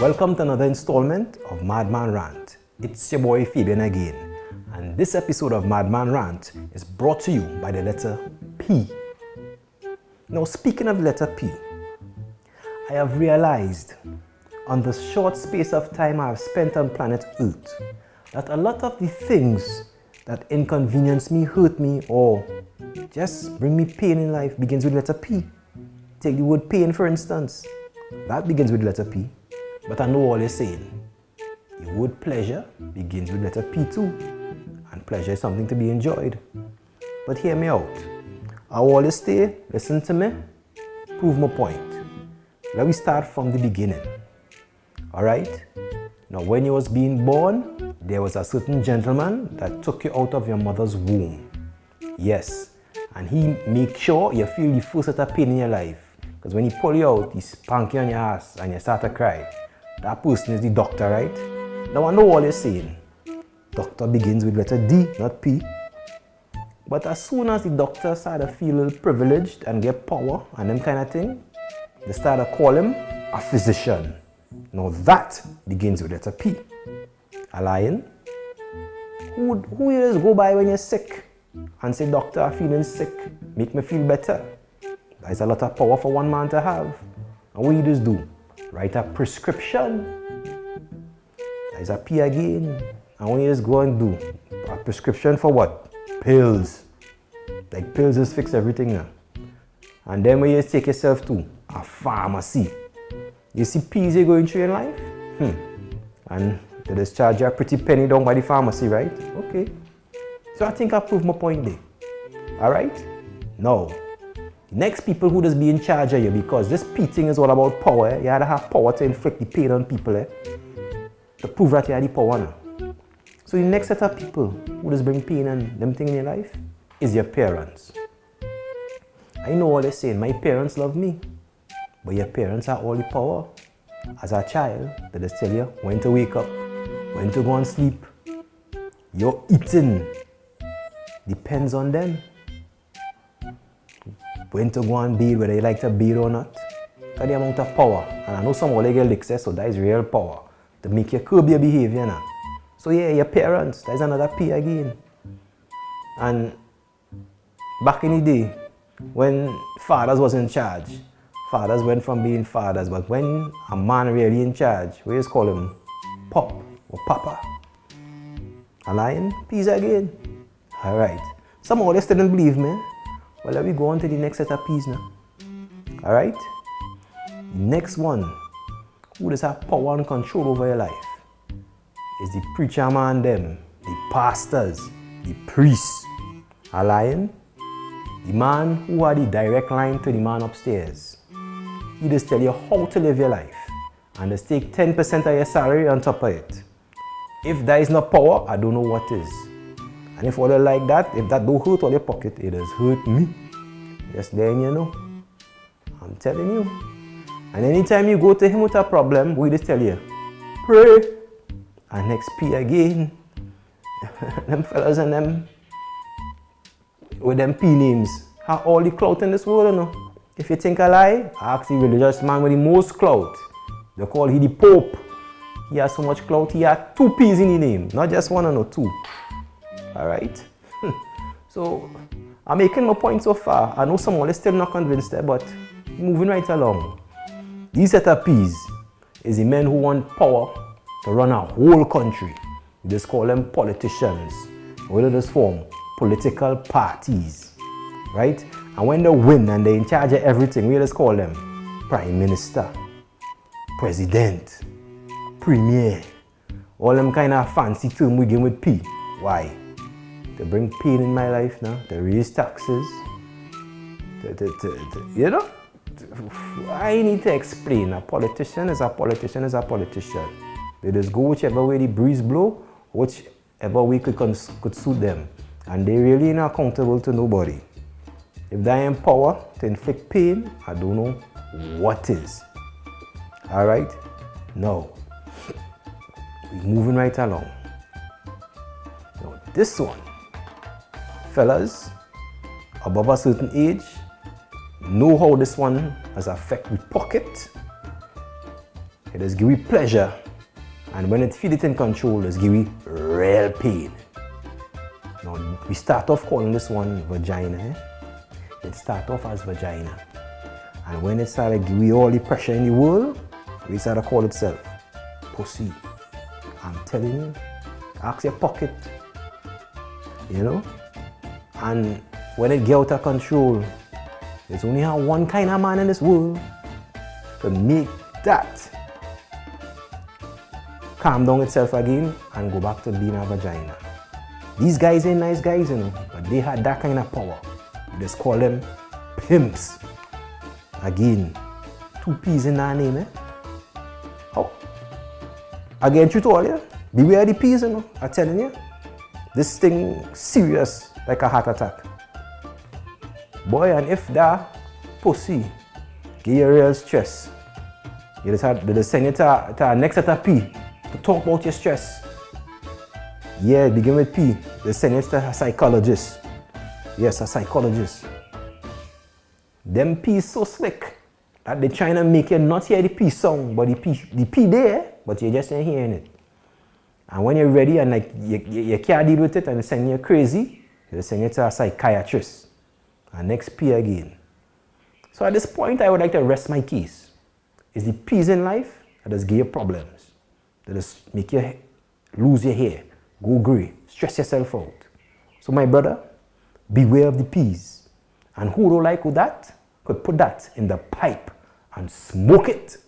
Welcome to another installment of Man Rant. It's your boy Fabian again, and this episode of Man Rant is brought to you by the letter P. Now, speaking of the letter P, I have realized on the short space of time I have spent on planet Earth that a lot of the things that inconvenience me, hurt me, or just bring me pain in life begins with the letter P. Take the word pain for instance. That begins with the letter P. But I know all you're saying. The word pleasure begins with letter P too. And pleasure is something to be enjoyed. But hear me out. I always stay, listen to me, prove my point. Let me start from the beginning. Alright? Now when you was being born, there was a certain gentleman that took you out of your mother's womb. Yes. And he make sure you feel the first set of pain in your life. Because when he pull you out, he spank you on your ass and you start to cry. That person is the doctor, right? Now I know what you're saying. Doctor begins with letter D, not P. But as soon as the doctor start to feel a little privileged and get power and them kind of thing, they start to call him a physician. Now that begins with letter P. A lion? Who you just go by when you're sick and say, doctor, I'm feeling sick, make me feel better? That's a lot of power for one man to have. And what you just do? Write a prescription. That's a P again. And what you just go and do? A prescription for what? Pills. Like pills just fix everything now. And then when you just take yourself to a pharmacy. You see P's you're going through in life? And they just charge you a pretty penny down by the pharmacy, right? Okay. So I think I proved my point there. Alright? Now, next people who just be in charge of you, because this P thing is all about power. You have to have power to inflict the pain on people. To prove that you have the power now. So the next set of people who just bring pain and them thing in your life is your parents. I know what they're saying. My parents love me. But your parents have all the power. As a child, they just tell you when to wake up, when to go and sleep. Your eating depends on them. When to go and bathe, whether you like to bathe or not. Because the amount of power. And I know some of you get licks, so that is real power. To make you curb your behavior now. So yeah, your parents, that is another P again. And back in the day, when fathers was in charge, fathers went from being fathers, but when a man really in charge, we just call him Pop or Papa. A lion? P's again. Alright. Some of you still didn't believe me. Well, let me go on to the next set of P's now. Alright? The next one, who does have power and control over your life, is the preacher man them, the pastors, the priests. A lion? The man who had the direct line to the man upstairs. He just tell you how to live your life and just take 10% of your salary on top of it. If that is not power, I don't know what is. And if all like that, if that don't hurt all your pocket, it has hurt me. Just then you know. I'm telling you. And anytime you go to him with a problem, we just tell you, pray. And next P again. Them fellas and them with them P names have all the clout in this world, you know. If you think I lie, ask the religious man with the most clout. They call him the Pope. He has so much clout, he has 2 P's in the name. Not just one or 2. Alright? So, I'm making my point so far. I know some are still not convinced there, but moving right along. These set of P's is the men who want power to run a whole country. We just call them politicians. We just form political parties. Right? And when they win and they're in charge of everything, we just call them Prime Minister, President, Premier. All them kind of fancy terms we give with P. Why? To bring pain in my life now, to raise taxes, you know? I need to explain. A politician is a politician is a politician. They just go whichever way the breeze blow, whichever way could suit them. And they really not accountable to nobody. If they are in power to inflict pain, I don't know what is. Alright? Now, we're moving right along. Now, this one, fellas, above a certain age, know how this one has affected the pocket. it just give you pleasure. And when it feel it in control, it's give you real pain. Now, we start off calling this one vagina. It start off as vagina. And when it started give you all the pressure in the world, we started to call itself pussy. I'm telling you, ask your pocket, you know? And when it get out of control, there's only one kind of man in this world to make that calm down itself again and go back to being a vagina. These guys ain't nice guys, you know, but they had that kind of power. You just call them pimps. Again, 2 P's in that name, eh? How? Again, truth to all you, beware the P's, you know, I'm telling you. This thing serious like a heart attack. Boy, and if that pussy give you real stress, you just send it to next letter P to talk about your stress. Yeah, begin with P. They send it to a psychologist. Yes, a psychologist. Them P is so slick that they're trying to make you not hear the P sound, but the P there, but you just ain't hearing it. And when you're ready and like you can't deal with it and they send you crazy, they send you to a psychiatrist. And next P again. So at this point, I would like to rest my case. It's the P's in life that just give you problems. That just make you lose your hair, go grey, stress yourself out. So my brother, beware of the P's. And who don't like that, could put that in the pipe and smoke it.